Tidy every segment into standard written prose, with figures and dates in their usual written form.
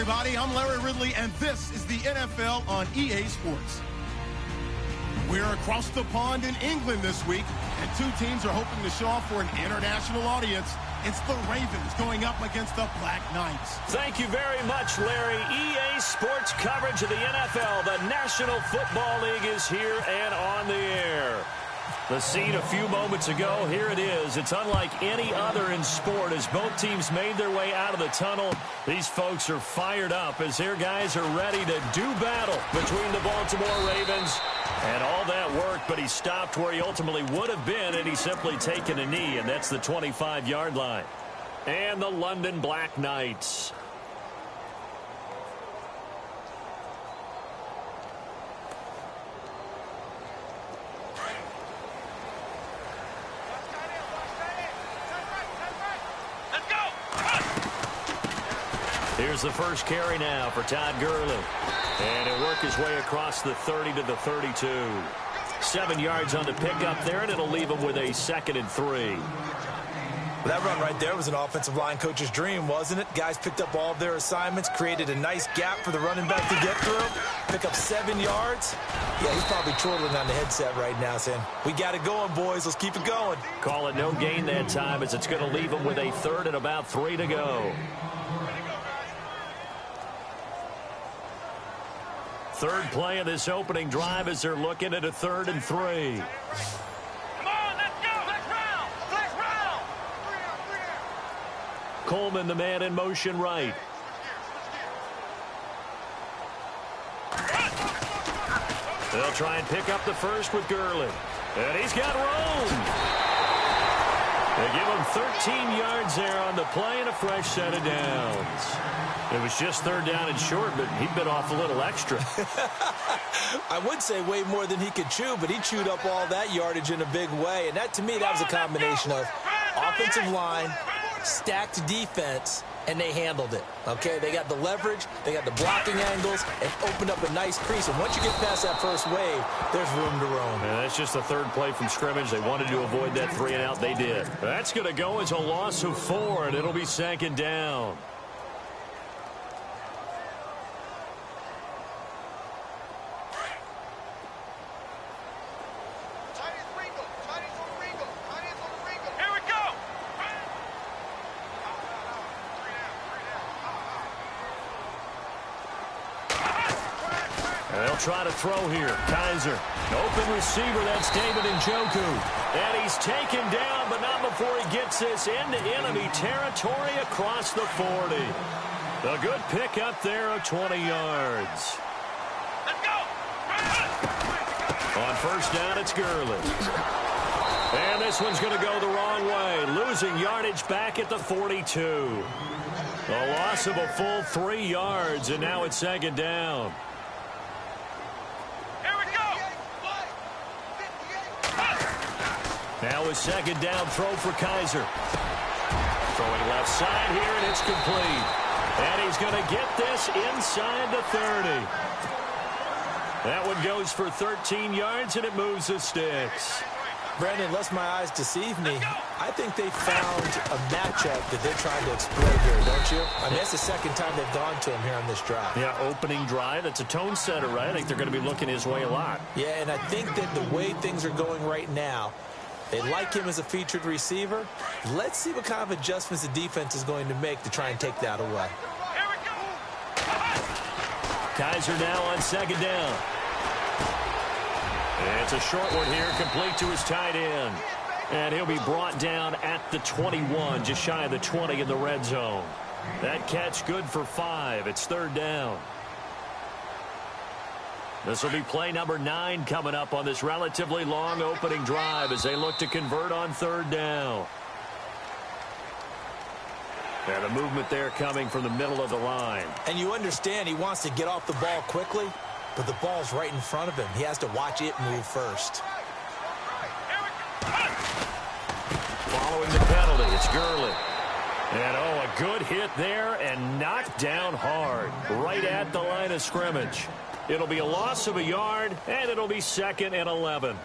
everybody. I'm Larry Ridley, and this is the NFL on EA Sports. We're across the pond in England this week, and two teams are hoping to show off for an international audience. It's the Ravens going up against the Black Knights. Thank you very much, Larry. EA Sports coverage of the NFL. The National Football League is here and on the air. The scene a few moments ago, here it is. It's unlike any other in sport as both teams made their way out of the tunnel. These folks are fired up as their guys are ready to do battle between the Baltimore Ravens. And all that worked, but he stopped where he ultimately would have been, and he's simply taken a knee, and that's the 25-yard line. And the London Black Knights. Here's the first carry now for Todd Gurley. And he'll work his way across the 30 to the 32. 7 yards on the pickup there, and it'll leave him with a 2nd and 3. Well, that run right there was an offensive line coach's dream, wasn't it? Guys picked up all of their assignments, created a nice gap for the running back to get through, pick up 7 yards. Yeah, he's probably chortling on the headset right now saying, we got it going, boys. Let's keep it going. Call it no gain that time as it's going to leave him with a 3rd and about 3 to go. Third play of this opening drive as they're looking at a 3rd and 3. Come on, let's go. Let's round. Let's round. Coleman, the man in motion right. They'll try and pick up the first with Gurley. And he's got room. They give him 13 yards there on the play and a fresh set of downs. It was just 3rd down and short, but he bit off a little extra. I would say way more than he could chew, but he chewed up all that yardage in a big way. And that, to me, that was a combination of offensive line, stacked defense, and they handled it. Okay, they got the leverage, they got the blocking angles, and opened up a nice crease. And once you get past that first wave, there's room to roam. And that's just the 3rd play from scrimmage. They wanted to avoid that 3 and out. They did. That's going to go as a loss of 4, and it'll be 2nd down. Try to throw here. Kaiser. Open receiver. That's David Njoku. And he's taken down, but not before he gets this into enemy territory across the 40. A good pick up there of 20 yards. Let's go. On 1st down, it's Gurley. And this one's going to go the wrong way. Losing yardage back at the 42. A loss of a full 3 yards, and now it's 2nd down. Now a 2nd down throw for Kaiser. Throwing left side here, and it's complete. And he's going to get this inside the 30. That one goes for 13 yards, and it moves the sticks. Brandon, lest my eyes deceive me, I think they found a matchup that they're trying to exploit here, don't you? I mean, that's the 2nd time they've gone to him here on this drive. Yeah, opening drive. It's a tone setter, right? I think they're going to be looking his way a lot. Yeah, and I think that the way things are going right now, they like him as a featured receiver. Let's see what kind of adjustments the defense is going to make to try and take that away. Kaiser now on 2nd down. And it's a short one here, complete to his tight end. And he'll be brought down at the 21, just shy of the 20 in the red zone. That catch good for 5. It's 3rd down. This will be play number 9 coming up on this relatively long opening drive as they look to convert on 3rd down. And a movement there coming from the middle of the line. And you understand he wants to get off the ball quickly, but the ball's right in front of him. He has to watch it move first. Following the penalty, it's Gurley. And, a good hit there and knocked down hard right at the line of scrimmage. It'll be a loss of a yard, and it'll be 2nd and 11.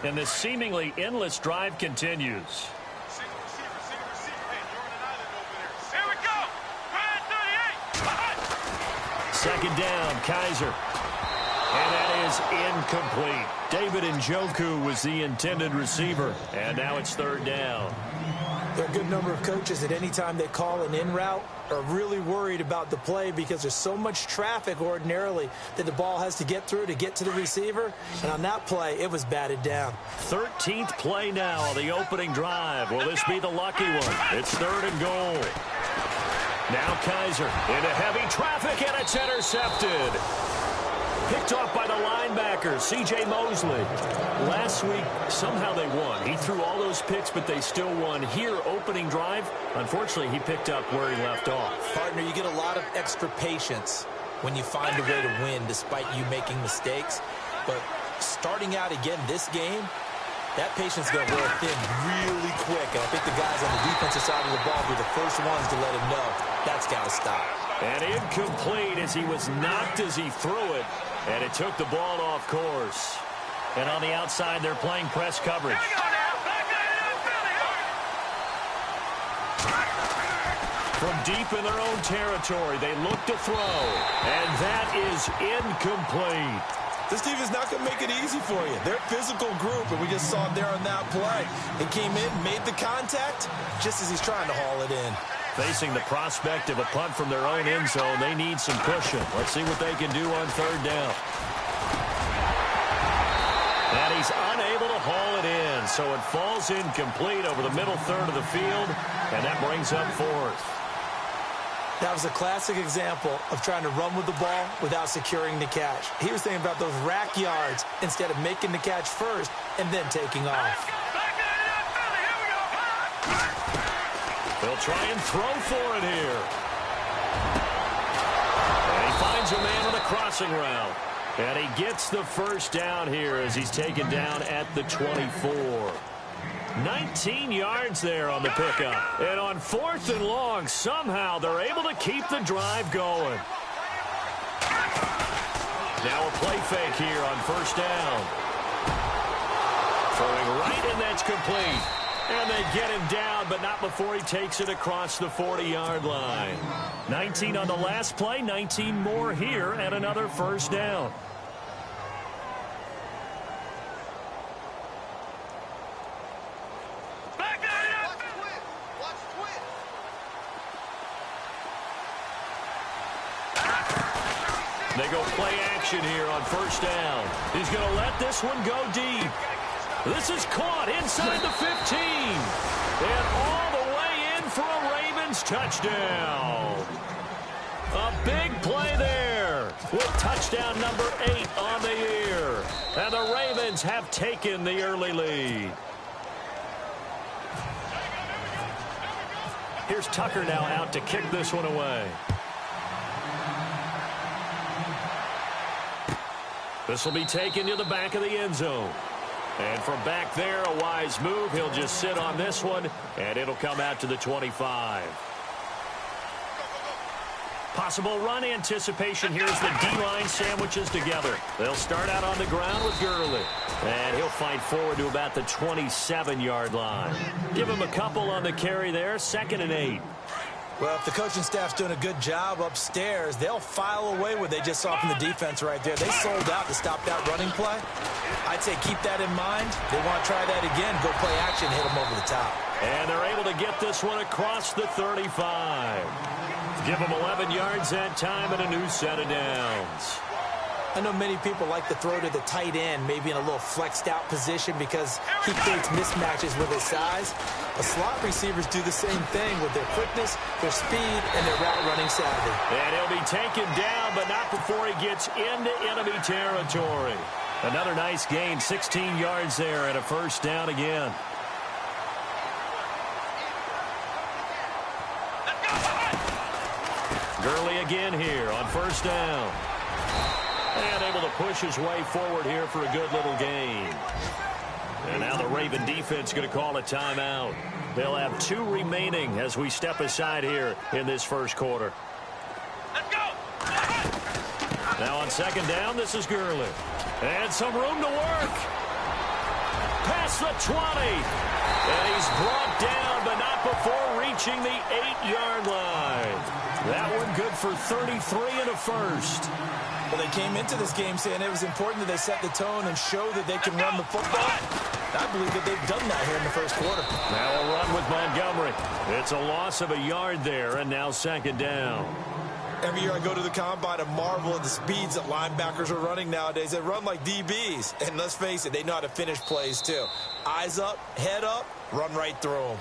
And this seemingly endless drive continues. Here we go. second down, Kaiser. And that is incomplete. David Njoku was the intended receiver. And now it's third down. There are a good number of coaches that any time they call an in route are really worried about the play because there's so much traffic ordinarily that the ball has to get through to get to the receiver. And on that play, it was batted down. 13th play now on the opening drive. Will this be the lucky one? It's third and goal. Now Kaiser into heavy traffic, and it's intercepted. Picked off by the linebacker, C.J. Mosley. Last week, somehow they won. He threw all those picks, but they still won. Here, opening drive, unfortunately, he picked up where he left off. Partner, you get a lot of extra patience when you find a way to win despite you making mistakes. But starting out again this game, that patience is going to wear thin really quick. And I think the guys on the defensive side of the ball were the first ones to let him know that's got to stop. And incomplete as he was knocked as he threw it. And it took the ball off course. And on the outside, they're playing press coverage. From deep in their own territory, they look to throw. And that is incomplete. This team is not going to make it easy for you. They're a physical group, and we just saw it there on that play. He came in, made the contact, just as he's trying to haul it in. Facing the prospect of a punt from their own end zone, they need some cushion. Let's see what they can do on third down. And he's unable to haul it in, so it falls incomplete over the middle third of the field, and that brings up fourth. That was a classic example of trying to run with the ball without securing the catch. He was thinking about those rack yards instead of making the catch first and then taking off. They'll try and throw for it here. And he finds a man on the crossing route. And he gets the first down here as he's taken down at the 24. 19 yards there on the pickup. And on fourth and long, somehow they're able to keep the drive going. Now a play fake here on first down. Throwing right, and that's complete. And they get him down, but not before he takes it across the 40-yard line. 19 on the last play, 19 more here, and another first down. They go play action here on first down. He's going to let this one go deep. This is caught inside the 15. And all the way in for a Ravens touchdown. A big play there with touchdown number 8 on the year. And the Ravens have taken the early lead. Here's Tucker now out to kick this one away. This will be taken to the back of the end zone. And from back there, a wise move. He'll just sit on this one, and it'll come out to the 25. Possible run anticipation here as the D-line sandwiches together. They'll start out on the ground with Gurley. And he'll fight forward to about the 27-yard line. Give him a couple on the carry there, 2nd and 8. Well, if the coaching staff's doing a good job upstairs, they'll file away what they just saw from the defense right there. They sold out to stop that running play. I'd say keep that in mind. They want to try that again. Go play action, hit them over the top. And they're able to get this one across the 35. Give them 11 yards that time and a new set of downs. I know many people like to throw to the tight end, maybe in a little flexed out position because he creates mismatches with his size. But slot receivers do the same thing with their quickness, their speed, and their route running savvy. And he'll be taken down, but not before he gets into enemy territory. Another nice gain, 16 yards there and a first down again. Gurley again here on first down. And able to push his way forward here for a good little gain. And now the Raven defense going to call a timeout. They'll have 2 remaining as we step aside here in this first quarter. Let's go! Now on second down, this is Gurley. And some room to work. Past the 20. And he's brought down, but not before reaching the 8-yard line. That one good for 33 and a first. Well, they came into this game saying it was important that they set the tone and show that they can run the football. I believe that they've done that here in the first quarter. Now a run with Montgomery. It's a loss of a yard there, and now second down. Every year I go to the combine, I marvel at the speeds that linebackers are running nowadays. They run like DBs. And let's face it, they know how to finish plays too. Eyes up, head up, run right through them.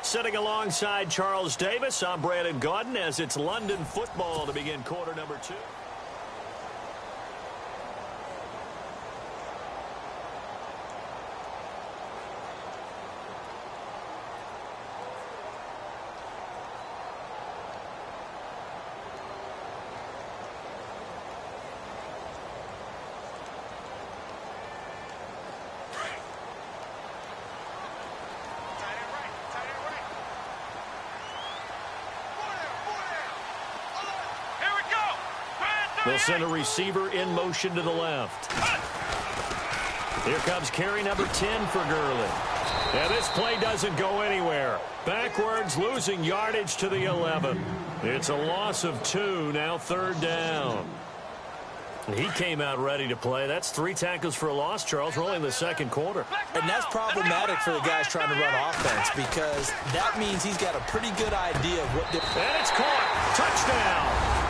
Sitting alongside Charles Davis, I'm Brandon Gaudin as it's London football to begin quarter number 2. They'll send a receiver in motion to the left. Here comes carry number 10 for Gurley. Yeah, this play doesn't go anywhere. Backwards, losing yardage to the 11. It's a loss of 2, now third down. He came out ready to play. That's 3 tackles for a loss, Charles. We're only in the second quarter. And that's problematic for the guys trying to run offense because that means he's got a pretty good idea of what they're... And it's caught. Touchdown.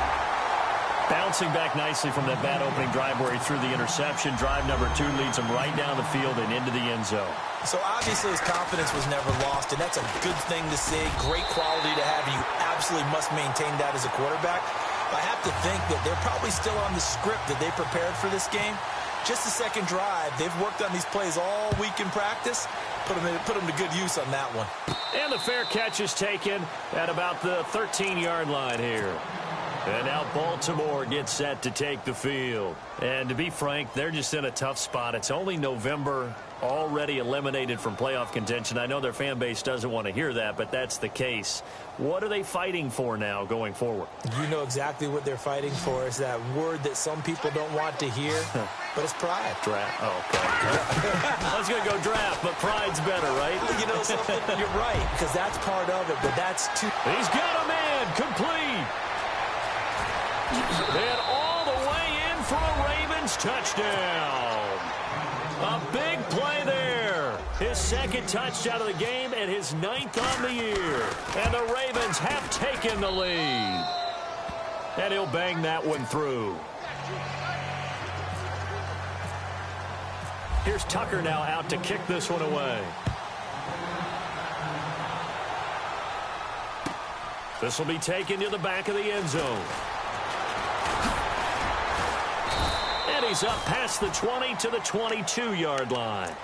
Bouncing back nicely from that bad opening drive where he threw the interception. Drive number 2 leads him right down the field and into the end zone. So obviously his confidence was never lost, and that's a good thing to see. Great quality to have, and you absolutely must maintain that as a quarterback. I have to think that they're probably still on the script that they prepared for this game. Just the second drive. They've worked on these plays all week in practice. Put them to good use on that one. And the fair catch is taken at about the 13-yard line here. And now Baltimore gets set to take the field. And to be frank, they're just in a tough spot. It's only November, already eliminated from playoff contention. I know their fan base doesn't want to hear that, but that's the case. What are they fighting for now going forward? You know exactly what they're fighting for. Is that word that some people don't want to hear, but it's pride. Draft. Oh, okay. I was going to go draft, but pride's better, right? You know something? You're right, because that's part of it, but that's too... He's got a man complete. And all the way in for a Ravens touchdown. A big play there. His second touchdown of the game and his 9th on the year. And the Ravens have taken the lead. And he'll bang that one through. Here's Tucker now out to kick this one away. This will be taken to the back of the end zone. And he's up past the 20 to the 22-yard line.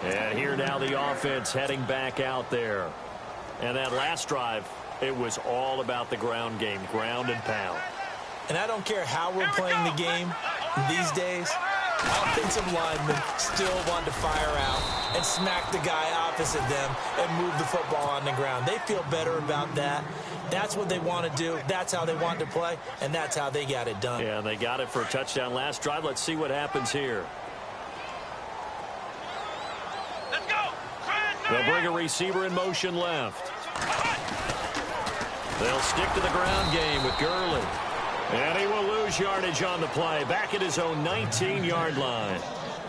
And here now the offense heading back out there. And that last drive, it was all about the ground game, ground and pound. And I don't care how we're playing the game these days, offensive linemen still want to fire out and smack the guy opposite them and move the football on the ground. They feel better about that. That's what they want to do. That's how they want to play, and that's how they got it done. Yeah, they got it for a touchdown last drive. Let's see what happens here. Let's go. They'll bring a receiver in motion left. They'll stick to the ground game with Gurley. And he will lose yardage on the play, back at his own 19-yard line.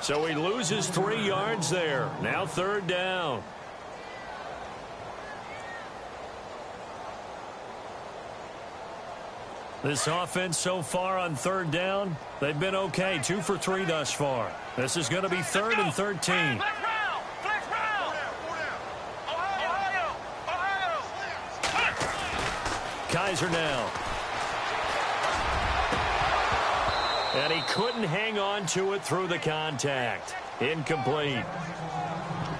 So he loses 3 yards there. Now third down. This offense so far on third down, they've been okay. 2 for 3 thus far. This is going to be 3rd and 13. Flex round. Flex round. Ohio. Kaiser now. And he couldn't hang on to it through the contact. Incomplete.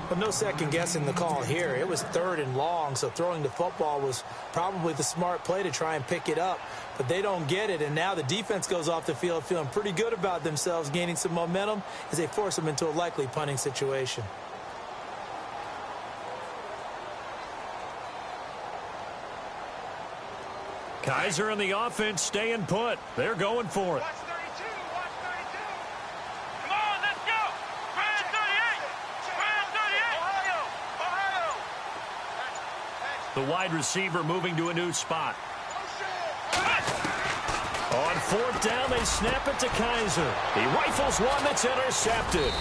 But no second guessing the call here. It was 3rd and long, so throwing the football was probably the smart play to try and pick it up. But they don't get it, and now the defense goes off the field feeling pretty good about themselves, gaining some momentum as they force them into a likely punting situation. Kaiser and the offense staying put. They're going for it. Watch 32. Watch 32. Come on, let's go. Brand 38. Brand 38. Ohio. The wide receiver moving to a new spot. On fourth down, they snap it to Kaiser. He rifles one that's intercepted.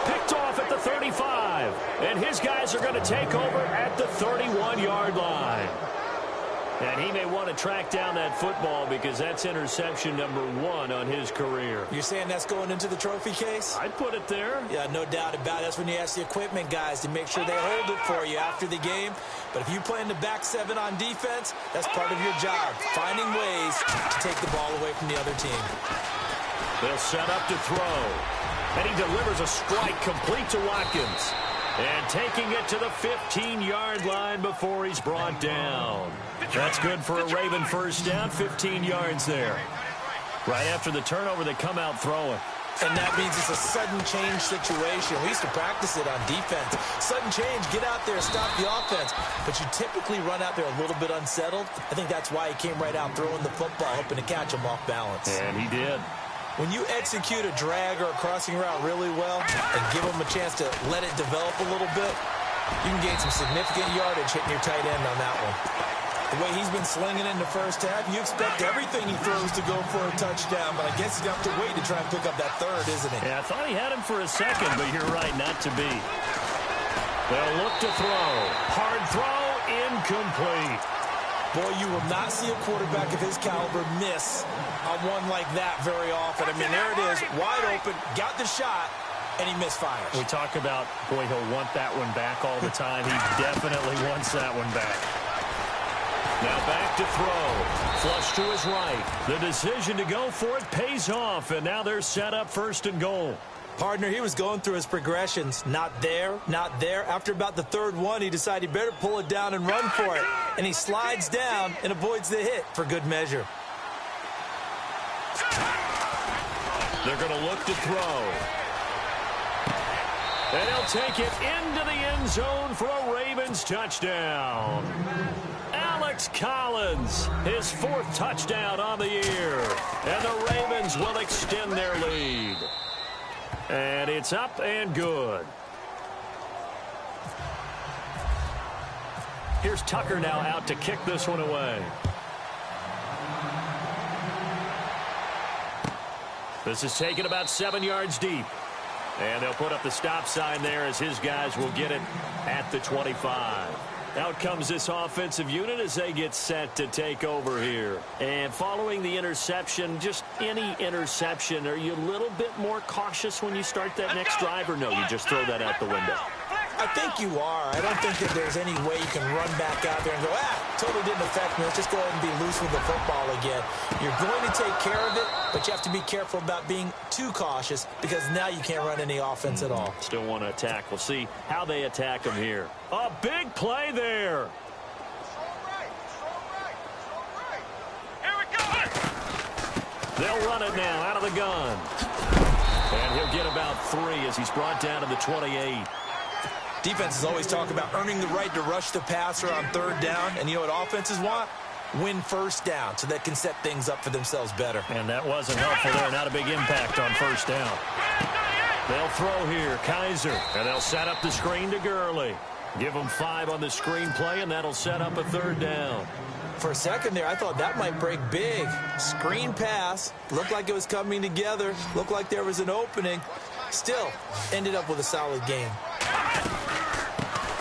Picked off at the 35. And his guys are going to take over at the 31-yard line. And he may want to track down that football because that's interception number 1 on his career. You're saying that's going into the trophy case? I'd put it there. Yeah, no doubt about it. That's when you ask the equipment guys to make sure they hold it for you after the game. But if you play in the back 7 on defense, that's part of your job, finding ways to take the ball away from the other team. They'll set up to throw. And he delivers a strike complete to Watkins. And taking it to the 15-yard line before he's brought down. That's good for a Raven first down, 15 yards there. Right after the turnover, they come out throwing. And that means it's a sudden change situation. We used to practice it on defense. Sudden change, get out there, stop the offense. But you typically run out there a little bit unsettled. I think that's why he came right out throwing the football, hoping to catch him off balance. And he did. When you execute a drag or a crossing route really well and give them a chance to let it develop a little bit, you can gain some significant yardage hitting your tight end on that one. The way he's been slinging in the first half, you expect everything he throws to go for a touchdown, but I guess he's got to wait to try and pick up that third, isn't he? Yeah, I thought he had him for a second, but you're right, not to be. They'll look to throw. Hard throw, incomplete. Boy, you will not see a quarterback of his caliber miss on one like that very often. I mean, there it is, wide open, got the shot, and he misfires. We talk about, boy, he'll want that one back all the time. He definitely wants that one back. Now back to throw. Flush to his right. The decision to go for it pays off, and now they're set up first and goal. Partner, he was going through his progressions. Not there, not there. After about the third one, he decided he better pull it down and run for it. And he slides down and avoids the hit for good measure. They're going to look to throw. And he'll take it into the end zone for a Ravens touchdown. Alex Collins, his 4th touchdown on the year. And the Ravens will extend their lead. And it's up and good. Here's Tucker now out to kick this one away. This is taken about 7 yards deep. And they'll put up the stop sign there as his guys will get it at the 25. Out comes this offensive unit as they get set to take over here. And following the interception, just any interception, are you a little bit more cautious when you start that next drive, or no, you just throw that out the window? I think you are. I don't think that there's any way you can run back out there and go, totally didn't affect me. Let's just go ahead and be loose with the football again. You're going to take care of it, but you have to be careful about being too cautious because now you can't run any offense at all. Still want to attack. We'll see how they attack them here. A big play there. Here we go. They'll run it now out of the gun. And he'll get about 3 as he's brought down to the 28. Defenses always talk about earning the right to rush the passer on third down. And you know what offenses want? Win first down so they can set things up for themselves better. And that wasn't helpful there. Not a big impact on first down. They'll throw here. Kaiser. And they'll set up the screen to Gurley. Give them 5 on the screen play, and that'll set up a third down. For a second there, I thought that might break big. Screen pass. Looked like it was coming together. Looked like there was an opening. Still, ended up with a solid game.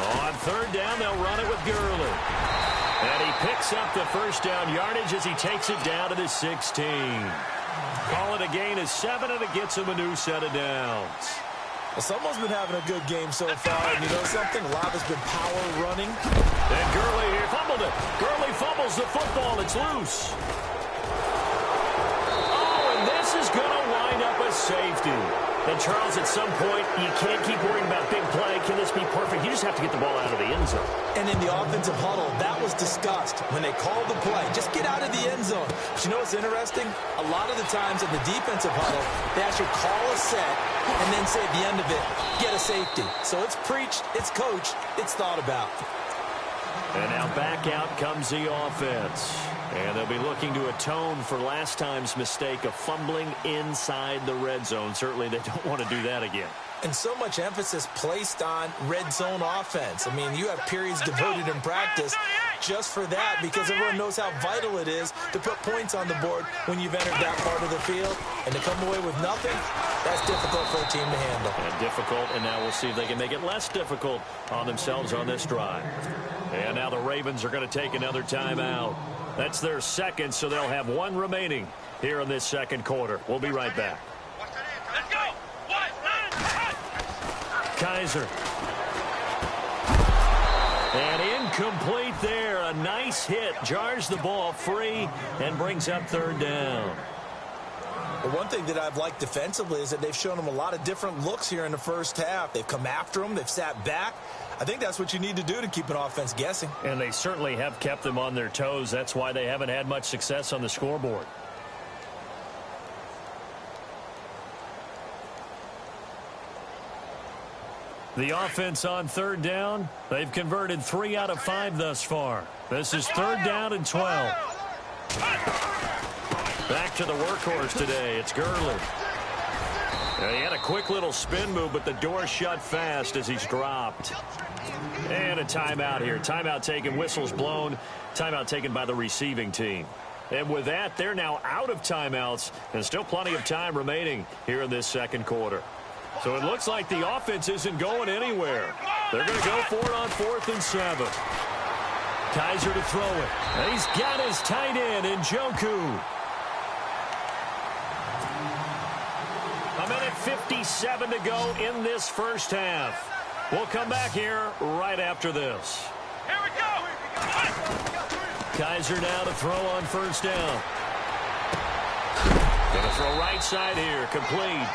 On third down, they'll run it with Gurley. And he picks up the first down yardage as he takes it down to the 16. Call it a gain of 7, and it gets him a new set of downs. Well, someone's been having a good game so far, and you know something? A lot has been power running. And Gurley here fumbled it. Gurley fumbles the football. It's loose. Oh, and this is going to wind up a safety. And, Charles, at some point, you can't keep worrying about big play. Can this be perfect? You just have to get the ball out of the end zone. And in the offensive huddle, that was discussed when they called the play. Just get out of the end zone. But you know what's interesting? A lot of the times in the defensive huddle, they actually call a set and then say at the end of it, get a safety. So it's preached, it's coached, it's thought about. And now back out comes the offense. And they'll be looking to atone for last time's mistake of fumbling inside the red zone. Certainly they don't want to do that again. And so much emphasis placed on red zone offense. I mean, you have periods devoted in practice just for that, because everyone knows how vital it is to put points on the board when you've entered that part of the field. And to come away with nothing, that's difficult for a team to handle. And difficult, and now we'll see if they can make it less difficult on themselves on this drive. And now the Ravens are going to take another timeout. That's their second, so they'll have one remaining here in this second quarter. We'll be right back. Let's go. Kaiser. And incomplete there. A nice hit. Jars the ball free and brings up third down. Well, one thing that I've liked defensively is that they've shown them a lot of different looks here in the first half. They've come after them. They've sat back. I think that's what you need to do to keep an offense guessing. And they certainly have kept them on their toes. That's why they haven't had much success on the scoreboard. The offense on third down, they've converted 3 out of 5 thus far. This is third down and 12. Back to the workhorse today. It's Gurley. He had a quick little spin move, but the door shut fast as he's dropped. And a timeout here. Timeout taken, whistles blown. Timeout taken by the receiving team. And with that, they're now out of timeouts, and still plenty of time remaining here in this second quarter. So it looks like the offense isn't going anywhere. They're going to go for it on 4th and 7. Kaiser to throw it. And he's got his tight end in Njoku. 1:57 to go in this first half. We'll come back here right after this. Here we go. Kaiser now to throw on first down. Going to throw right side here, complete.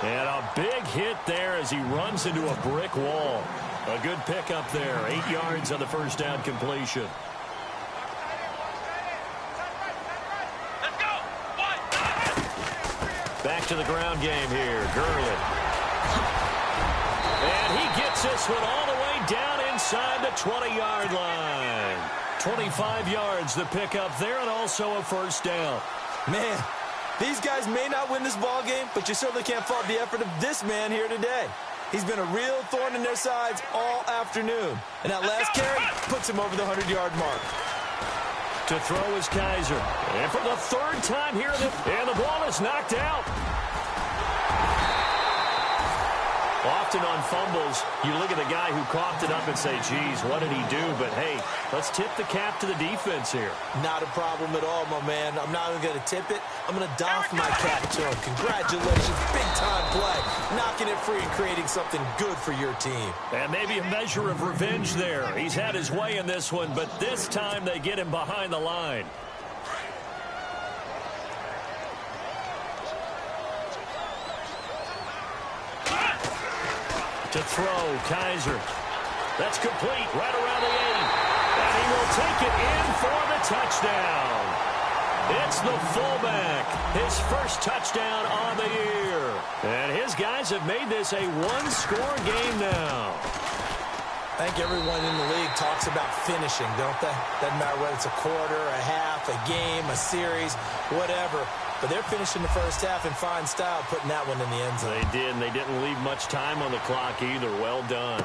And a big hit there as he runs into a brick wall. A good pickup there. 8 yards on the first down completion. Let's go. Back to the ground game here. Gurley. And he gets this one all the way down inside the 20-yard line. 25 yards the pickup there, and also a first down. Man, these guys may not win this ball game, but you certainly can't fault the effort of this man here today. He's been a real thorn in their sides all afternoon. And that last carry puts him over the 100-yard mark. To throw is Kaiser. And for the third time here, and the ball is knocked out. Often on fumbles, you look at the guy who coughed it up and say, geez, what did he do? But, hey, let's tip the cap to the defense here. Not a problem at all, my man. I'm not even going to tip it. I'm going to doff my cap to him. Congratulations. Big-time play. Knocking it free and creating something good for your team. And maybe a measure of revenge there. He's had his way in this one, but this time they get him behind the line. To throw, Kaiser. That's complete right around the 8. And he will take it in for the touchdown. It's the fullback. His first touchdown on the year. And his guys have made this a one-score game now. I think everyone in the league talks about finishing, don't they? Doesn't matter whether it's a quarter, a half, a game, a series, whatever. But they're finishing the first half in fine style, putting that one in the end zone. They did, and they didn't leave much time on the clock either. Well done.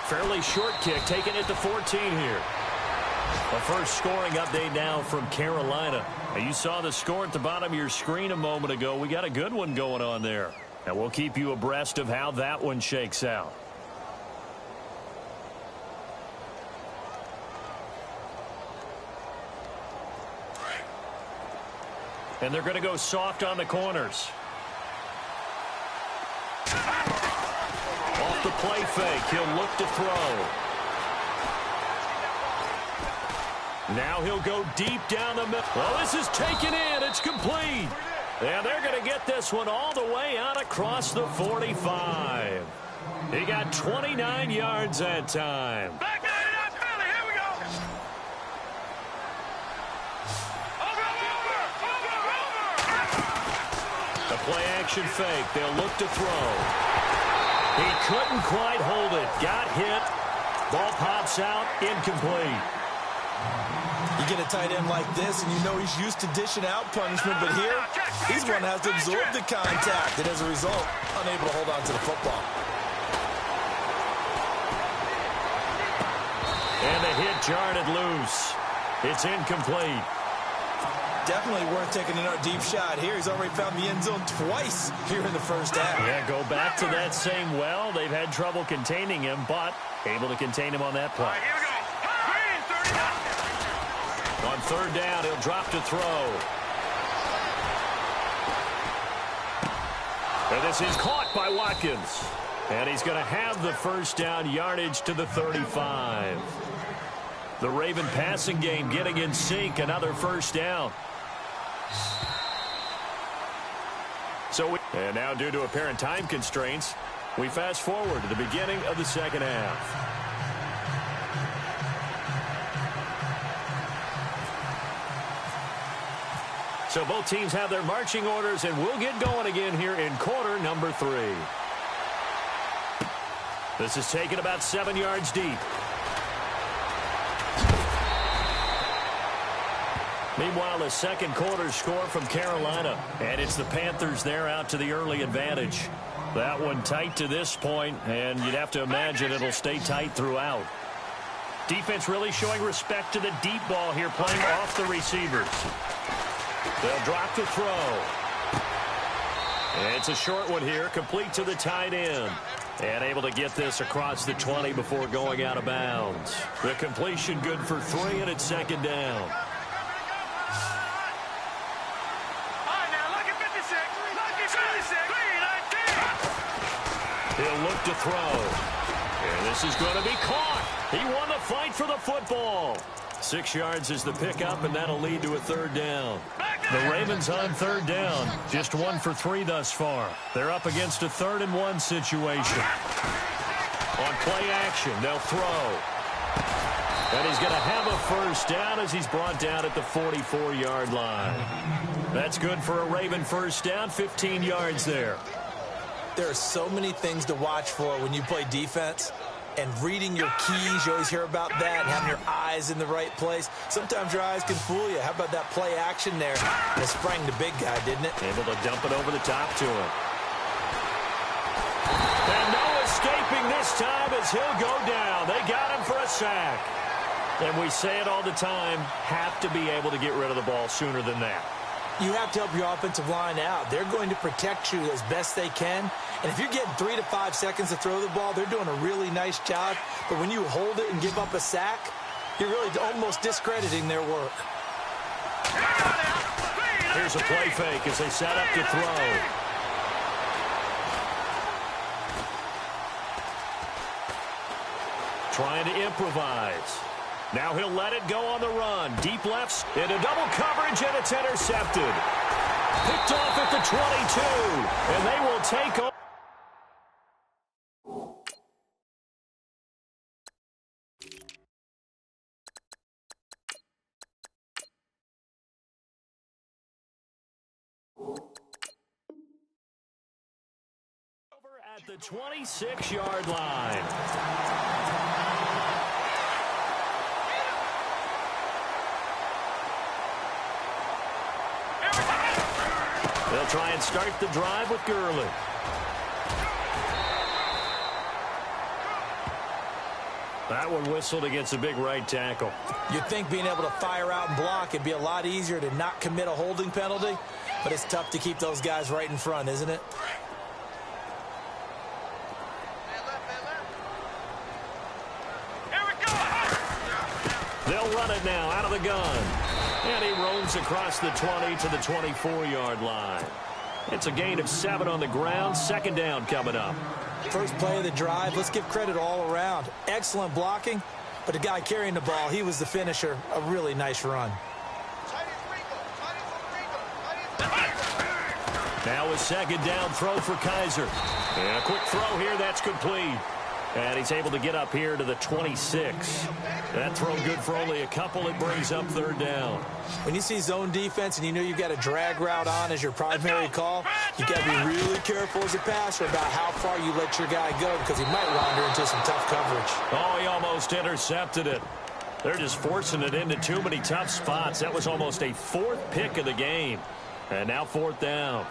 Fairly short kick, taking it to 14 here. A first scoring update now from Carolina. Now, you saw the score at the bottom of your screen a moment ago. We got a good one going on there. And we'll keep you abreast of how that one shakes out. And they're going to go soft on the corners. Off the play fake, he'll look to throw. Now he'll go deep down the middle. Well, this is taken in. It's complete. And they're going to get this one all the way out across the 45. He got 29 yards that time. Play-action fake. They'll look to throw. He couldn't quite hold it. Got hit. Ball pops out. Incomplete. You get a tight end like this, and you know he's used to dishing out punishment, but here, he's going to have to absorb the contact, and as a result, unable to hold on to the football. And the hit jarred it loose. It's incomplete. Definitely worth taking another deep shot here. He's already found the end zone twice here in the first half. Yeah, go back to that same well. They've had trouble containing him, but able to contain him on that play. All right, here we go. Green, 30. On third down, he'll drop to throw. And this is caught by Watkins. And he's going to have the first down, yardage to the 35. The Raven passing game getting in sync, another first down. And now, due to apparent time constraints, we fast forward to the beginning of the second half. So both teams have their marching orders, and we'll get going again here in quarter number 3. This is taken about 7 yards deep. Meanwhile, the second quarter score from Carolina, and it's the Panthers there out to the early advantage. That one tight to this point, and you'd have to imagine it'll stay tight throughout. Defense really showing respect to the deep ball here, playing off the receivers. They'll drop to throw. And it's a short one here, complete to the tight end. And able to get this across the 20 before going out of bounds. The completion good for 3, and it's second down. He'll look to throw. And this is going to be caught. He won the fight for the football. 6 yards is the pickup, and that'll lead to a third down. The Ravens on third down, just 1 for 3 thus far. They're up against a 3rd and 1 situation. On play action, they'll throw. And he's going to have a first down as he's brought down at the 44-yard line. That's good for a Raven first down, 15 yards there. There are so many things to watch for when you play defense. And reading your keys, you always hear about that, and having your eyes in the right place. Sometimes your eyes can fool you. How about that play action there? And it sprang the big guy, didn't it? Able to dump it over the top to him. And no escaping this time as he'll go down. They got him for a sack. And we say it all the time, have to be able to get rid of the ball sooner than that. You have to help your offensive line out. They're going to protect you as best they can. And if you're getting 3 to 5 seconds to throw the ball, they're doing a really nice job. But when you hold it and give up a sack, you're really almost discrediting their work. Here's a play fake as they set up to throw. Trying to improvise. Now he'll let it go on the run. Deep lefts into double coverage, and it's intercepted. Picked off at the 22, and they will take over. At the 26-yard line. They'll try and start the drive with Gurley. That one whistled against a big right tackle. You'd think being able to fire out and block it'd be a lot easier to not commit a holding penalty, but it's tough to keep those guys right in front, isn't it? They'll run it now out of the gun. And he roams across the 20 to the 24-yard line. It's a gain of 7 on the ground. Second down coming up. First play of the drive. Let's give credit all around. Excellent blocking, but the guy carrying the ball, he was the finisher. A really nice run. Now a second down throw for Kaiser. And a quick throw here. That's complete. And he's able to get up here to the 26. That throw good for only a couple. It brings up third down. When you see zone defense and you know you've got a drag route on as your primary call, you've got to be really careful as a passer about how far you let your guy go because he might wander into some tough coverage. Oh, he almost intercepted it. They're just forcing it into too many tough spots. That was almost a 4th pick of the game. And now 4th down.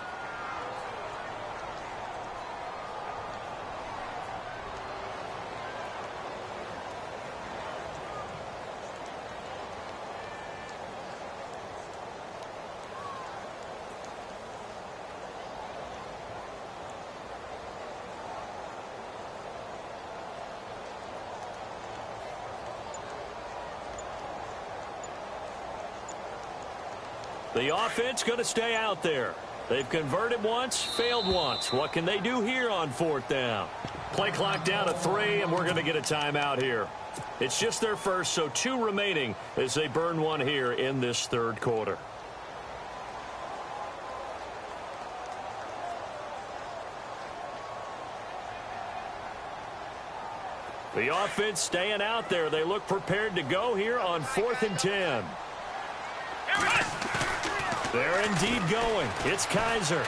The offense going to stay out there. They've converted once, failed once. What can they do here on 4th down? Play clock down to 3, and we're going to get a timeout here. It's just their first, so 2 remaining as they burn one here in this 3rd quarter. The offense staying out there. They look prepared to go here on 4th and 10. They're indeed going. It's Kaiser.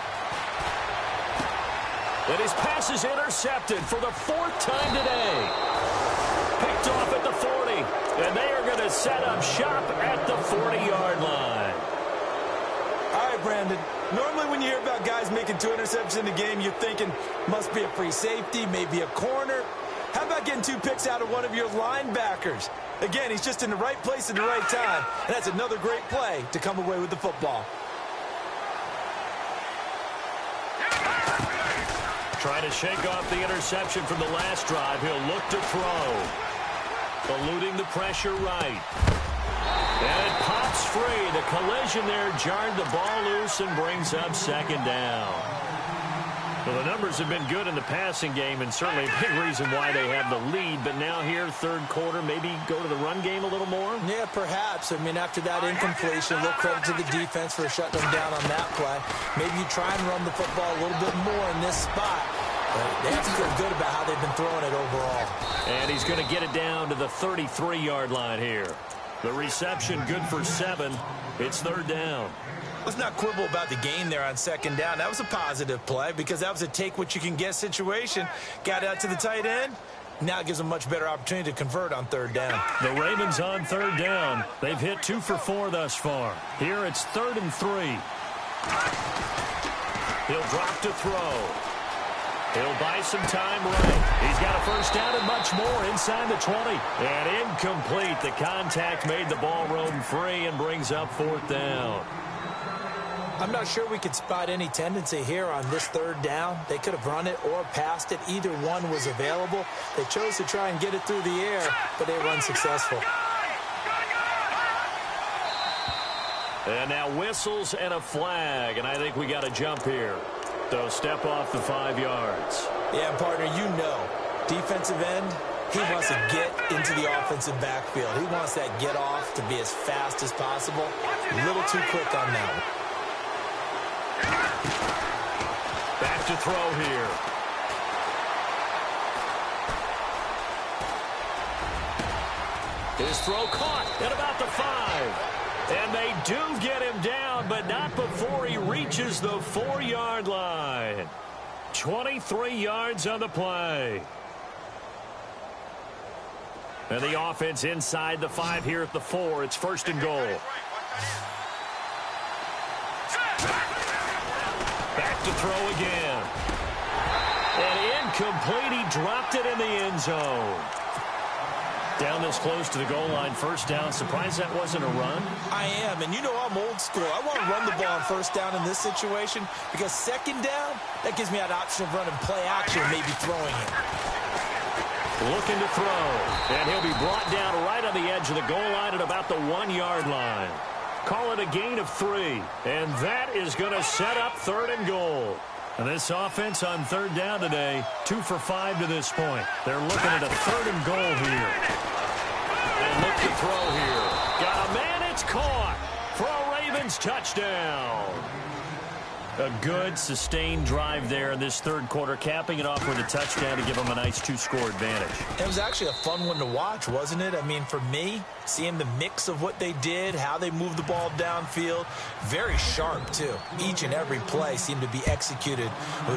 And his pass is intercepted for the 4th time today. Picked off at the 40. And they are going to set up shop at the 40-yard line. All right, Brandon. Normally when you hear about guys making 2 interceptions in the game, you're thinking must be a free safety, maybe a corner. How about getting 2 picks out of one of your linebackers? Again, he's just in the right place at the right time. And that's another great play to come away with the football. Trying to shake off the interception from the last drive. He'll look to throw. Eluding the pressure right. And it pops free. The collision there jarred the ball loose and brings up 2nd down. Well, the numbers have been good in the passing game, and certainly a big reason why they have the lead. But now here, 3rd quarter, maybe go to the run game a little more? Yeah, perhaps. I mean, after that incompletion, a little credit to the defense for shutting them down on that play. Maybe you try and run the football a little bit more in this spot. But they have to feel good about how they've been throwing it overall. And he's going to get it down to the 33-yard line here. The reception good for 7. It's 3rd down. Let's not quibble about the gain there on 2nd down. That was a positive play because that was a take-what-you-can-get situation. Got out to the tight end. Now it gives them a much better opportunity to convert on 3rd down. The Ravens on 3rd down. They've hit 2 for 4 thus far. Here it's 3rd and 3. He'll drop to throw. He'll buy some time right. He's got a 1st down and much more inside the 20. And incomplete. The contact made the ball roam free and brings up 4th down. I'm not sure we could spot any tendency here on this 3rd down. They could have run it or passed it. Either one was available. They chose to try and get it through the air, but they were unsuccessful. And now whistles and a flag, and I think we got to jump here. So step off the 5 yards. Yeah, partner, you know, defensive end, he wants to get into the offensive backfield. He wants that get off to be as fast as possible. A little too quick on that one. Back to throw here. His throw caught at about the 5. And they do get him down, but not before he reaches the 4-yard line. 23 yards on the play. And the offense inside the 5 here at the 4. It's 1st and goal. Back to throw again. And incomplete. He dropped it in the end zone. Down this close to the goal line, 1st down. Surprised that wasn't a run? I am, and you know I'm old school. I want to run the ball on 1st down in this situation because 2nd down, that gives me that option of running play action, maybe throwing it. Looking to throw, and he'll be brought down right on the edge of the goal line at about the 1-yard line. Call it a gain of 3, and that is going to set up 3rd and goal. And this offense on 3rd down today, 2 for 5 to this point. They're looking at a 3rd and goal here. And look to throw here. Got a man, it's caught for a Ravens touchdown. A good, sustained drive there in this 3rd quarter, capping it off with a touchdown to give them a nice 2-score advantage. It was actually a fun one to watch, wasn't it? I mean, for me, seeing the mix of what they did, how they moved the ball downfield, very sharp, too. Each and every play seemed to be executed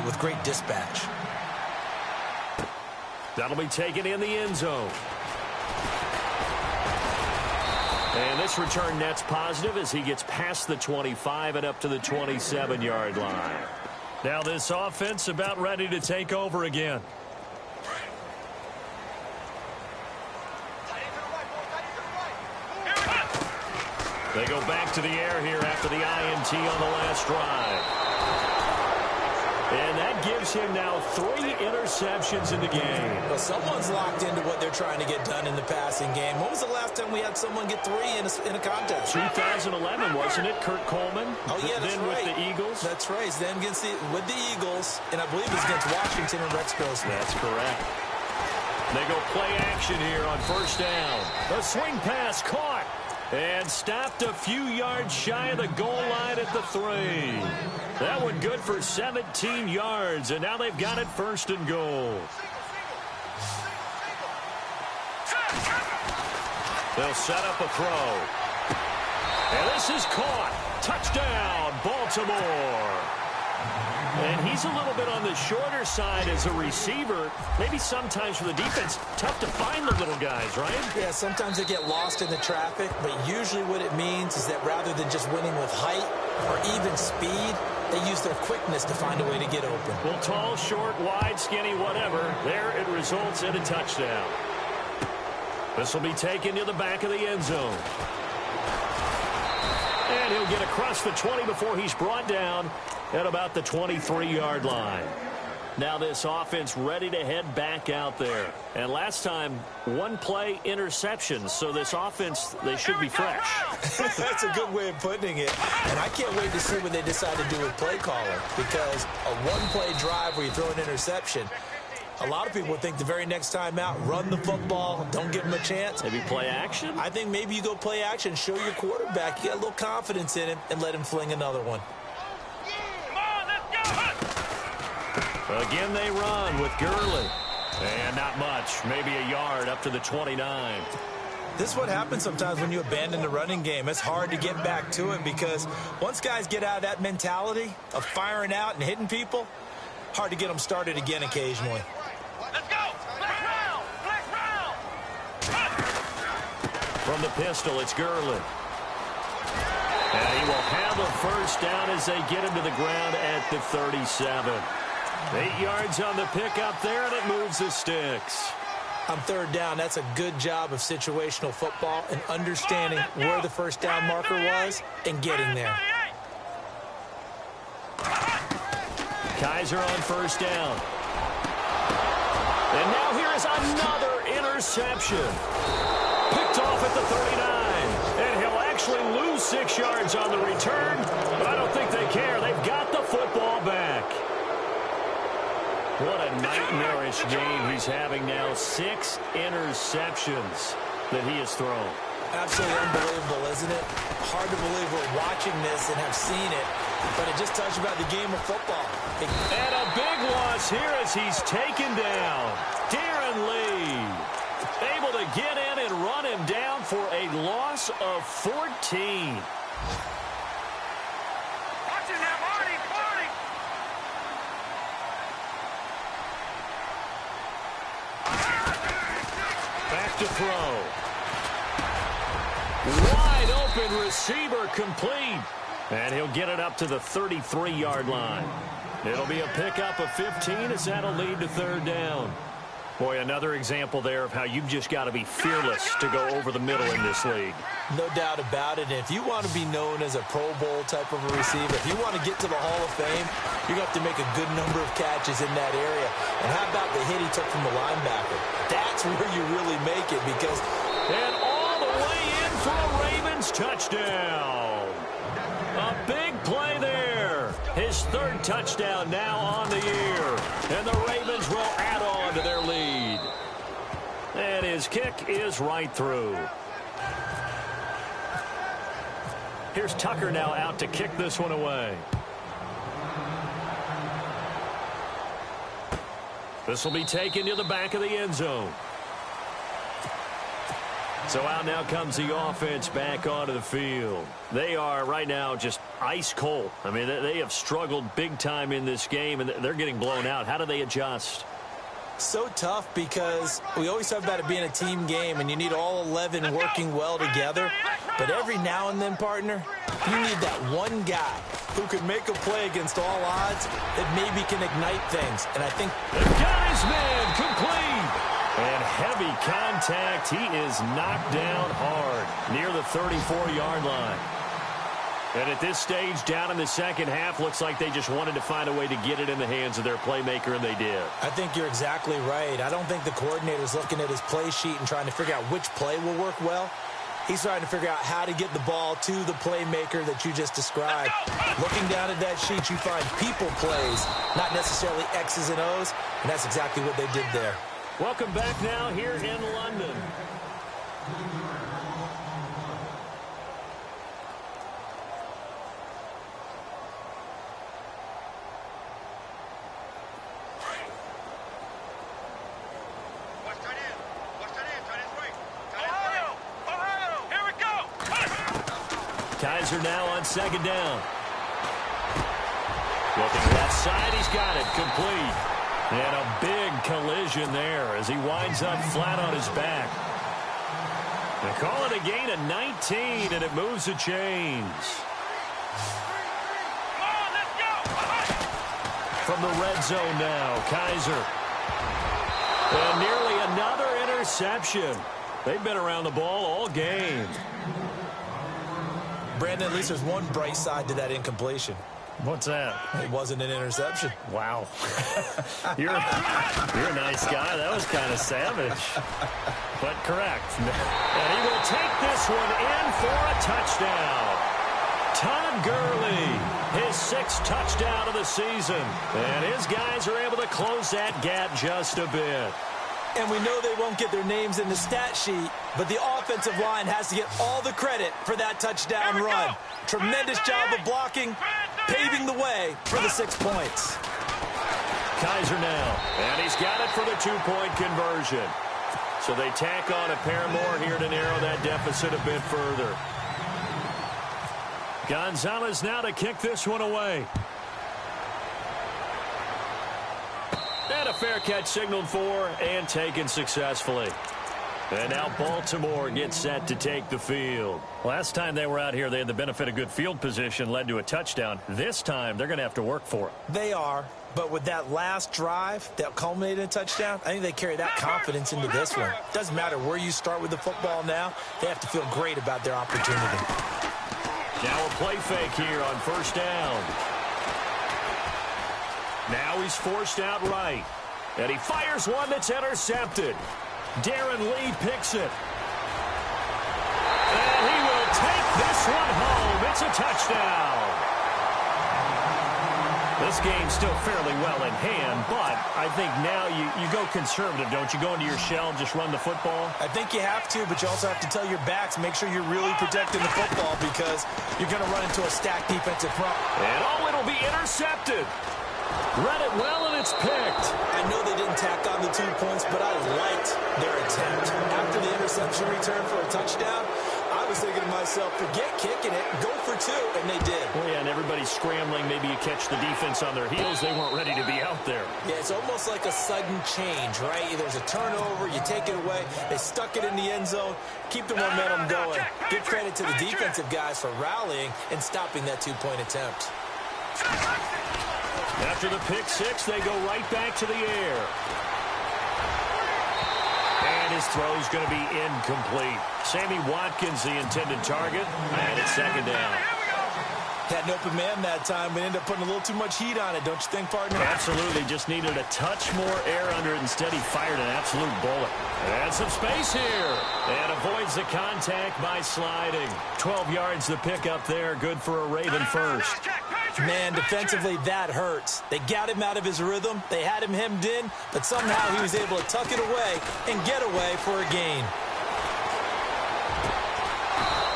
with great dispatch. That'll be taken in the end zone. And this return net's positive as he gets past the 25 and up to the 27-yard line. Now this offense about ready to take over again. They go back to the air here after the INT on the last drive. And that gives him now 3 interceptions in the game. Well, someone's locked into what they're trying to get done in the passing game. When was the last time we had someone get 3 in a contest? 2011, wasn't it? Kurt Coleman. Oh, yeah, that's then right. with the Eagles. That's right. Then with the Eagles, and I believe it's against Washington and Rex Grossman. That's correct. They go play action here on first down. The swing pass caught and stopped a few yards shy of the goal line at the 3. That one good for 17 yards, and now they've got it first and goal. They'll set up a throw. And this is caught. Touchdown, Baltimore. And he's a little bit on the shorter side as a receiver. Maybe sometimes for the defense, tough to find the little guys, right? Yeah, sometimes they get lost in the traffic, but usually what it means is that rather than just winning with height or even speed, they use their quickness to find a way to get open. Well, tall, short, wide, skinny, whatever, there it results in a touchdown. This will be taken to the back of the end zone. And he'll get across the 20 before he's brought down at about the 23-yard line. Now this offense ready to head back out there. And last time, 1 play interceptions. So this offense, they should be fresh. That's a good way of putting it. And I can't wait to see what they decide to do with play calling. Because a 1-play drive where you throw an interception, a lot of people think the very next time out, run the football, don't give them a chance. Maybe play action? I think maybe you go play action, show your quarterback you got a little confidence in him, and let him fling another one. Again, they run with Gurley. And not much, maybe a yard up to the 29. This is what happens sometimes when you abandon the running game. It's hard to get back to it because once guys get out of that mentality of firing out and hitting people, hard to get them started again occasionally. Let's go! Flex round! Flex round! From the pistol, it's Gurley. And he will have a first down as they get him to the ground at the 37. 8 yards on the pickup there, and it moves the sticks. On third down, that's a good job of situational football and understanding where the first down marker was and getting there. Kaiser on first down. And now here is another interception. Picked off at the 39. And he'll actually lose 6 yards on the return, but I don't think they care. They've got the football back. What a nightmarish game he's having now. 6 interceptions that he has thrown. Absolutely unbelievable, isn't it? Hard to believe we're watching this and have seen it, but it just tells you about the game of football. And a big loss here as he's taken down. Darren Lee able to get in and run him down for a loss of 14. To throw. Wide open receiver complete. And he'll get it up to the 33-yard line. It'll be a pickup of 15 as that'll lead to third down. Boy, another example there of how you've just got to be fearless to go over the middle in this league. No doubt about it. And if you want to be known as a Pro Bowl type of a receiver, if you want to get to the Hall of Fame, you're going to have to make a good number of catches in that area. And how about the hit he took from the linebacker? That's where you really make it because... And all the way in for a Ravens touchdown. A big play there. His 3rd touchdown now on the year. And the Ravens will add on to their lead. And his kick is right through. Here's Tucker now out to kick this one away. This will be taken to the back of the end zone. So out now comes the offense back onto the field. They are right now just ice cold. I mean, they have struggled big time in this game, and they're getting blown out. How do they adjust? So tough because we always talk about it being a team game, and you need all 11 working well together. But every now and then, partner, you need that one guy who can make a play against all odds that maybe can ignite things. And I think the guy's man complete. And heavy contact. He is knocked down hard near the 34-yard line. And at this stage, down in the second half, looks like they just wanted to find a way to get it in the hands of their playmaker, and they did. I think you're exactly right. I don't think the coordinator's looking at his play sheet and trying to figure out which play will work well. He's trying to figure out how to get the ball to the playmaker that you just described. Looking down at that sheet, you find people plays, not necessarily X's and O's, and that's exactly what they did there. Welcome back now here in London. Kaiser now on second down. Looking left side, he's got it complete. And a big collision there as he winds up flat on his back. They call it a gain of 19, and it moves the chains. From the red zone now, Kaiser. And nearly another interception. They've been around the ball all game. Brandon, at least there's one bright side to that incompletion. What's that? It wasn't an interception. Wow. You're a nice guy. That was kind of savage. But correct. And he will take this one in for a touchdown. Todd Gurley, his 6th touchdown of the season. And his guys are able to close that gap just a bit. And we know they won't get their names in the stat sheet, but the offensive line has to get all the credit for that touchdown run. Tremendous job of blocking, paving the way for the 6 points. Kaiser now, and he's got it for the 2-point conversion. So they tack on a pair more here to narrow that deficit a bit further. Gonzalez now to kick this one away. And a fair catch signaled for and taken successfully. And now Baltimore gets set to take the field. Last time they were out here, they had the benefit of good field position, led to a touchdown. This time, they're going to have to work for it. They are, but with that last drive that culminated in a touchdown, I think they carry that confidence into this one. Doesn't matter where you start with the football now, they have to feel great about their opportunity. Now a play fake here on first down. Now he's forced out right. And he fires one that's intercepted. Darren Lee picks it. And he will take this one home. It's a touchdown. This game's still fairly well in hand, but I think now you go conservative, don't you? Go into your shell and just run the football? I think you have to, but you also have to tell your backs, make sure you're really protecting the football because you're going to run into a stacked defensive front. And it'll be intercepted. Read it well, and it's picked. I know they didn't tack on the 2 points, but I liked their attempt. After the interception return for a touchdown, I was thinking to myself, forget kicking it, go for 2, and they did. Well, yeah, and everybody's scrambling. Maybe you catch the defense on their heels. They weren't ready to be out there. Yeah, it's almost like a sudden change, right? There's a turnover, you take it away, they stuck it in the end zone, keep the momentum going. Give credit to the defensive guys for rallying and stopping that 2-point attempt. After the pick 6, they go right back to the air. And his throw's going to be incomplete. Sammy Watkins, the intended target, and it's second down. Had an open man that time, but ended up putting a little too much heat on it, don't you think, partner? Absolutely. Just needed a touch more air under it. Instead, he fired an absolute bullet. And some space here. And avoids the contact by sliding. 12 yards the pickup there. Good for a Raven first. Man, defensively, that hurts. They got him out of his rhythm. They had him hemmed in, but somehow he was able to tuck it away and get away for a gain.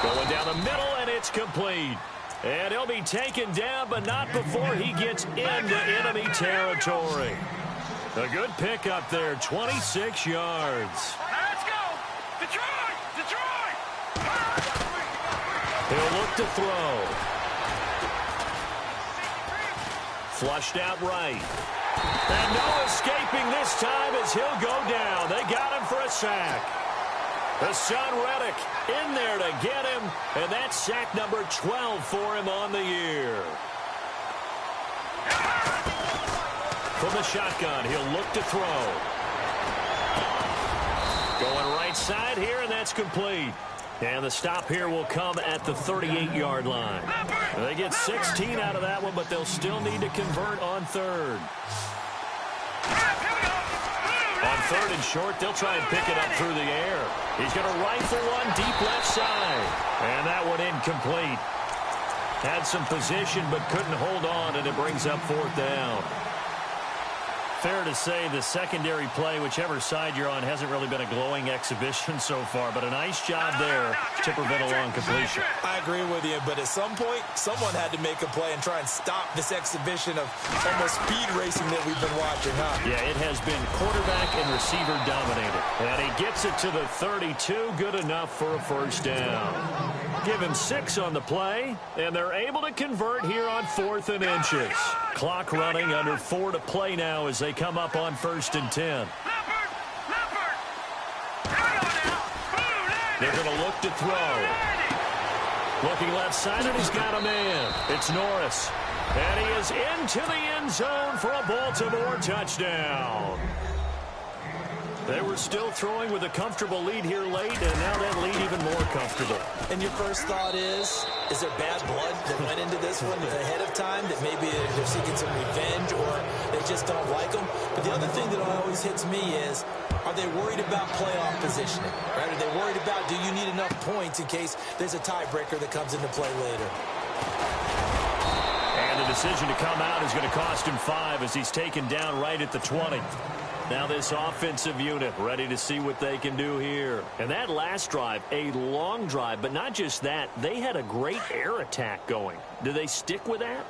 Going down the middle, and it's complete. And he'll be taken down, but not before he gets into enemy territory. A good pickup there, 26 yards. Let's go! Detroit! Detroit! He'll look to throw. Flushed out right. And no escaping this time as he'll go down. They got him for a sack. Hassan Reddick in there to get him, and that's sack number 12 for him on the year. From the shotgun, he'll look to throw. Going right side here, and that's complete. And the stop here will come at the 38-yard line. They get 16 out of that one, but they'll still need to convert on third. On third and short, they'll try and pick it up through the air. He's going to rifle one deep left side. And that one incomplete. Had some position but couldn't hold on, and it brings up fourth down. Fair to say the secondary play, whichever side you're on, hasn't really been a glowing exhibition so far, but a nice job there to prevent a long completion. I agree with you, but at some point, someone had to make a play and try and stop this exhibition of almost speed racing that we've been watching, huh? Yeah, it has been quarterback and receiver dominated. And he gets it to the 32, good enough for a first down. Give him 6 on the play, and they're able to convert here on 4th and inches. Clock running, under 4 to play now as they come up on 1st and 10. They're going to look to throw. Looking left side, and he's got a man. It's Norris. And he is into the end zone for a Baltimore touchdown. They were still throwing with a comfortable lead here late, and now that lead even more comfortable. And your first thought is there bad blood that went into this one ahead of time, that maybe they're seeking some revenge or they just don't like them? But the other thing that always hits me is, are they worried about playoff positioning? Right? Are they worried about, do you need enough points in case there's a tiebreaker that comes into play later? And the decision to come out is going to cost him 5 as he's taken down right at the 20. Now this offensive unit ready to see what they can do here. And that last drive, a long drive, but not just that. They had a great air attack going. Do they stick with that?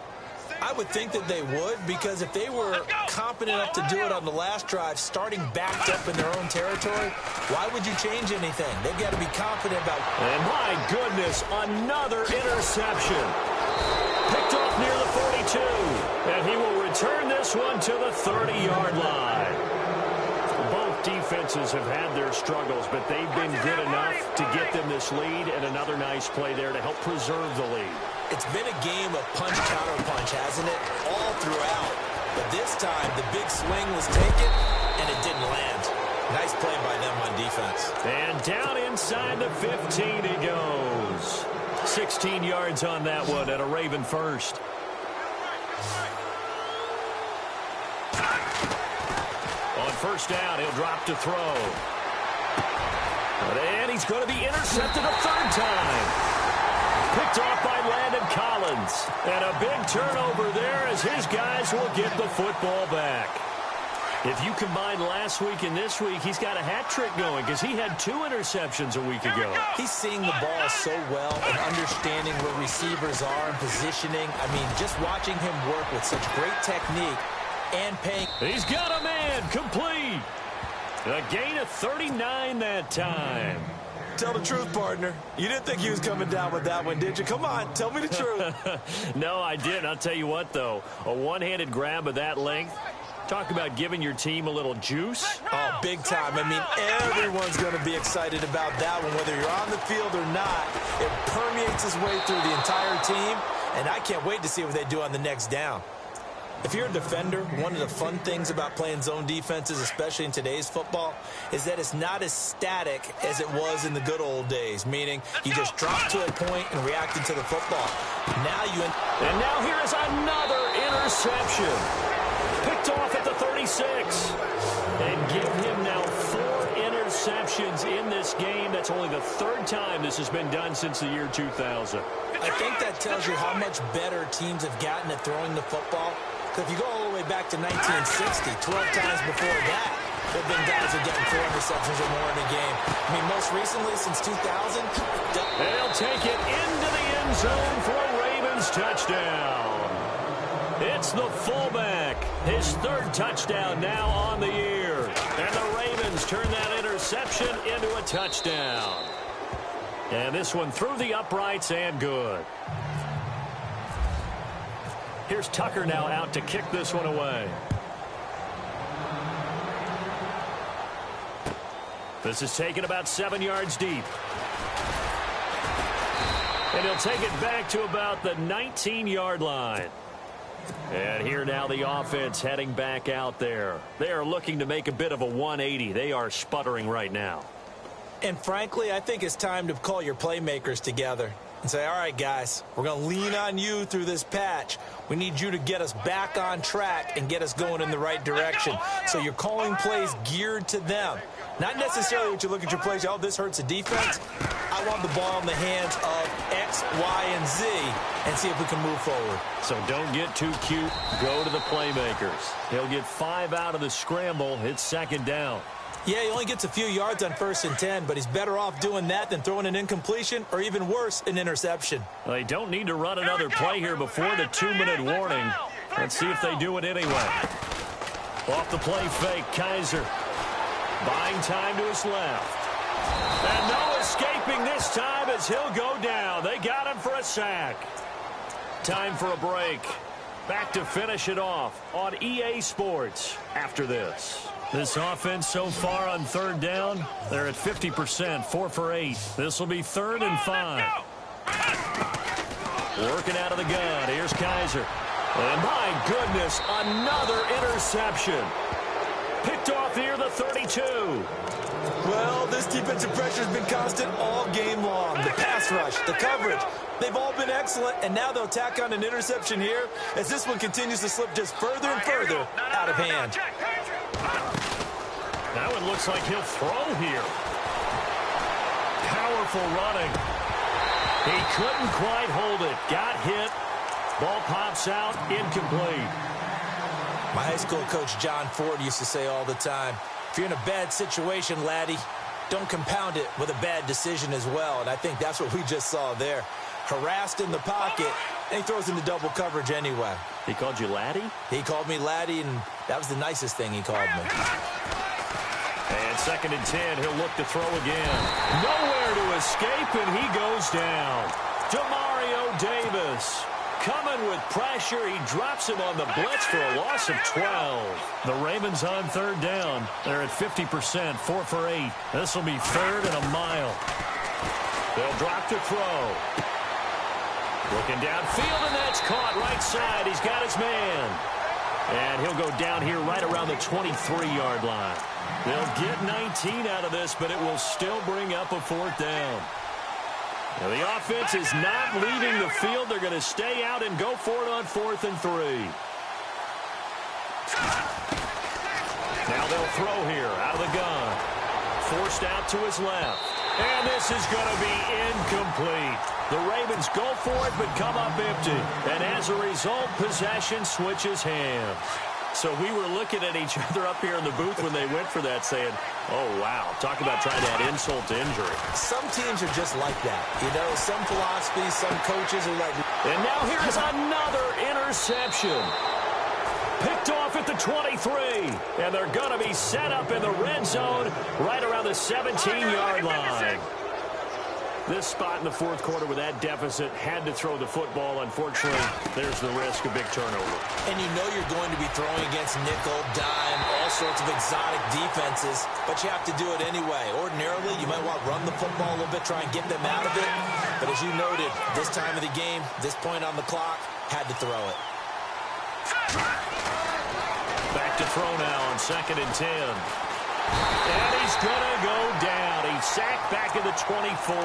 I would think that they would, because if they were confident enough to do it on the last drive, starting backed up in their own territory, why would you change anything? They've got to be confident about... And my goodness, another interception. Picked off near the 42. And he will return this one to the 30-yard line. Both defenses have had their struggles, but they've been good enough to get them this lead, and another nice play there to help preserve the lead. It's been a game of punch-counter-punch, hasn't it? All throughout. But this time, the big swing was taken, and it didn't land. Nice play by them on defense. And down inside the 15 he goes. 16 yards on that one, and a Raven first. On first down, he'll drop to throw. And he's going to be intercepted a third time. Picked off by Landon Collins. And a big turnover there as his guys will get the football back. If you combine last week and this week, he's got a hat trick going because he had 2 interceptions a week ago. He's seeing the ball so well and understanding where receivers are and positioning. I mean, just watching him work with such great technique and paying. He's got a man, complete. A gain of 39 that time. Tell the truth, partner. You didn't think he was coming down with that one, did you? Come on, tell me the truth. No, I didn't. I'll tell you what, though. A one-handed grab of that length. Talk about giving your team a little juice. Oh, big time. I mean, everyone's going to be excited about that one, whether you're on the field or not. It permeates its way through the entire team, and I can't wait to see what they do on the next down. If you're a defender, one of the fun things about playing zone defenses, especially in today's football, is that it's not as static as it was in the good old days, meaning you just drop to a point and reacted to the football. And now here is another interception. Picked off at the 36. And give him now 4 interceptions in this game. That's only the 3rd time this has been done since the year 2000. I think that tells you how much better teams have gotten at throwing the football. Because if you go all the way back to 1960, 12 times before that, there have been guys who have gotten 4 interceptions or more in a game. I mean, most recently, since 2000. They'll take it into the end zone for a Ravens touchdown. It's the fullback. His 3rd touchdown now on the year. And the Ravens turn that interception into a touchdown. And this one through the uprights and good. Here's Tucker now out to kick this one away. This is taken about 7 yards deep. And he'll take it back to about the 19-yard line. And here now the offense heading back out there. They are looking to make a bit of a 180. They are sputtering right now. And frankly, I think it's time to call your playmakers together and say, all right, guys, we're going to lean on you through this patch. We need you to get us back on track and get us going in the right direction. So you're calling plays geared to them. Not necessarily what you look at your plays, oh, this hurts the defense. I want the ball in the hands of X, Y, and Z and see if we can move forward. So don't get too cute. Go to the playmakers. He'll get 5 out of the scramble. It's second down. Yeah, he only gets a few yards on 1st and 10, but he's better off doing that than throwing an incompletion or even worse, an interception. They don't need to run another play here before the 2-minute warning. Let's see if they do it anyway. Off the play fake, Kaiser. Buying time to his left. And no escaping this time as he'll go down. They got him for a sack. Time for a break. Back to finish it off on EA Sports after this. This offense so far on 3rd down, they're at 50%, 4 for 8. This will be 3rd and 5. Working out of the gun. Here's Kaiser. And my goodness, another interception. Picked off near the 32. Well, this defensive pressure has been constant all game long. The pass rush, the coverage, they've all been excellent, and now they'll tack on an interception here as this one continues to slip just further and further out of hand. Now it looks like he'll throw here. Powerful running. He couldn't quite hold it. Got hit. Ball pops out. Incomplete. My high school coach, John Ford, used to say all the time, if you're in a bad situation, laddie, don't compound it with a bad decision as well. And I think that's what we just saw there. Harassed in the pocket, and he throws into double coverage anyway. He called you laddie? He called me laddie, and that was the nicest thing he called me. And 2nd and 10, he'll look to throw again. Nowhere to escape, and he goes down. Demario Davis. Coming with pressure, he drops him on the blitz for a loss of 12. The Ravens on 3rd down. They're at 50%, 4 for 8. This will be 3rd and a mile. They'll drop to throw. Looking downfield, and that's caught right side. He's got his man. And he'll go down here right around the 23-yard line. They'll get 19 out of this, but it will still bring up a 4th down. Now the offense is not leaving the field. They're going to stay out and go for it on 4th and 3. Now they'll throw here out of the gun. Forced out to his left. And this is going to be incomplete. The Ravens go for it but come up empty. And as a result, possession switches hands. So we were looking at each other up here in the booth when they went for that saying, oh, wow, talk about trying to add insult to injury. Some teams are just like that. You know, some philosophies, some coaches are like... And now here's another interception. Picked off at the 23. And they're going to be set up in the red zone right around the 17-yard line. This spot in the 4th quarter with that deficit, had to throw the football. Unfortunately, there's the risk of big turnover. And you know you're going to be throwing against nickel, dime, all sorts of exotic defenses, but you have to do it anyway. Ordinarily, you might want to run the football a little bit, try and get them out of it. But as you noted, this time of the game, this point on the clock, had to throw it. Back to throw now on 2nd and 10. And he's going to go down. He's sacked back at the 24.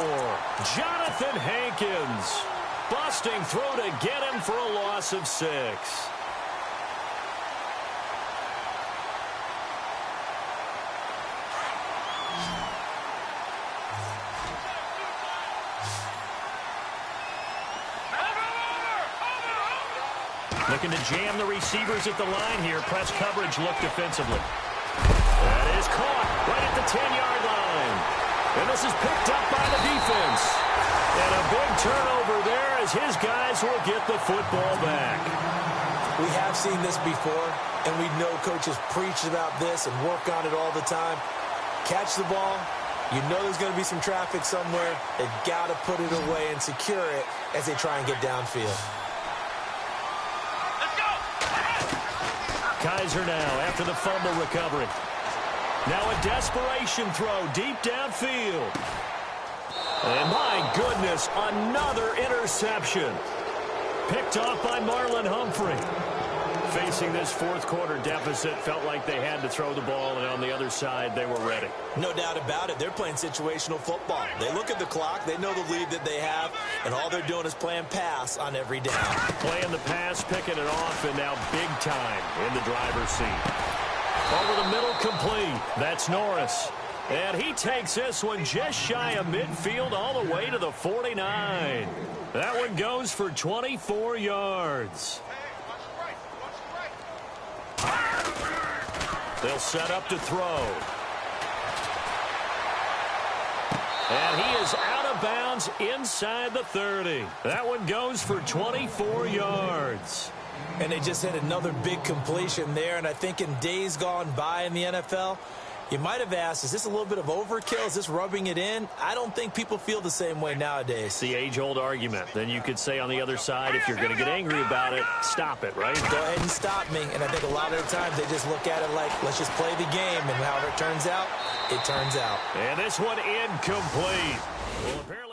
Jonathan Hankins busting through to get him for a loss of 6. Looking to jam the receivers at the line here. Press coverage look defensively. That is caught right at the 10-yard line. And this is picked up by the defense. And a big turnover there as his guys will get the football back. We have seen this before, and we know coaches preach about this and work on it all the time. Catch the ball. You know there's going to be some traffic somewhere. They've got to put it away and secure it as they try and get downfield. Kaiser now after the fumble recovery. Now a desperation throw deep downfield. And my goodness, another interception. Picked off by Marlon Humphrey. Facing this fourth quarter deficit, felt like they had to throw the ball, and on the other side, they were ready. No doubt about it. They're playing situational football. They look at the clock, they know the lead that they have, and all they're doing is playing pass on every down. Playing the pass, picking it off, and now big time in the driver's seat. Over the middle, complete. That's Norris. And he takes this one just shy of midfield all the way to the 49. That one goes for 24 yards. They'll set up to throw. And he is out of bounds inside the 30. That one goes for 24 yards. And they just hit another big completion there. And I think in days gone by in the NFL, you might have asked, is this a little bit of overkill? Is this rubbing it in? I don't think people feel the same way nowadays. It's the age-old argument. Then you could say on the other side, if you're going to get angry about it, stop it, right? Go ahead and stop me. And I think a lot of the times they just look at it like, let's just play the game. And however it turns out, it turns out. And this one incomplete. Well, apparently